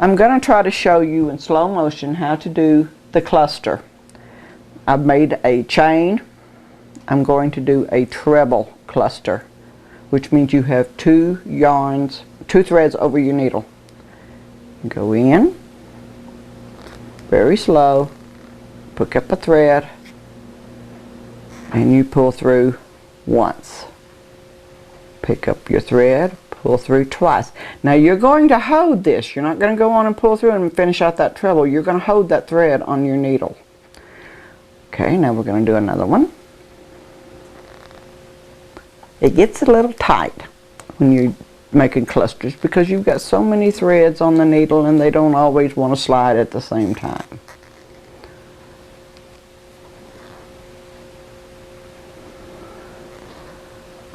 I'm going to try to show you in slow motion how to do the cluster. I've made a chain. I'm going to do a treble cluster, which means you have two threads over your needle. Go in, very slow, pick up a thread, and you pull through once. Pick up your thread, pull through twice. Now you're going to hold this. You're not going to go on and pull through and finish out that treble. You're going to hold that thread on your needle. Okay, now we're going to do another one. It gets a little tight when you're making clusters because you've got so many threads on the needle and they don't always want to slide at the same time.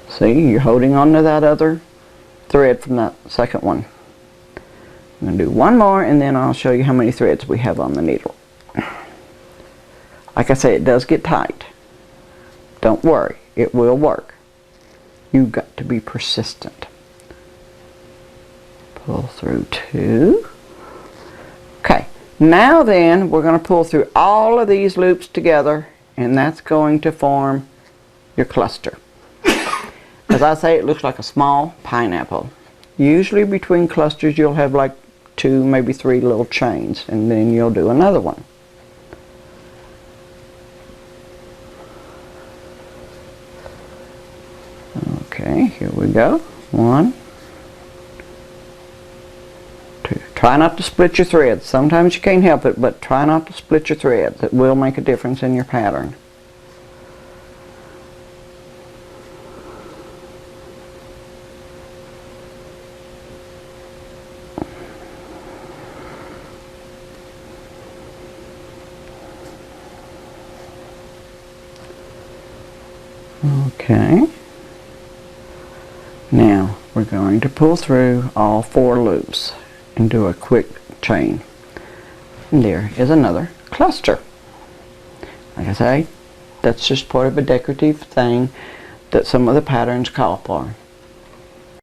See, you're holding on to that other thread from that second one. I'm going to do one more and then I'll show you how many threads we have on the needle. Like I say, it does get tight. Don't worry, it will work. You've got to be persistent. Pull through two. Okay, now then we're going to pull through all of these loops together and that's going to form your cluster. As I say, it looks like a small pineapple. Usually between clusters you'll have like 2, maybe 3 little chains, and then you'll do another one. Okay, here we go. 1, 2. Try not to split your threads. Sometimes you can't help it, but try not to split your threads. It will make a difference in your pattern. Okay, now we're going to pull through all 4 loops and do a quick chain. And there is another cluster. Like I say, that's just part of a decorative thing that some of the patterns call for.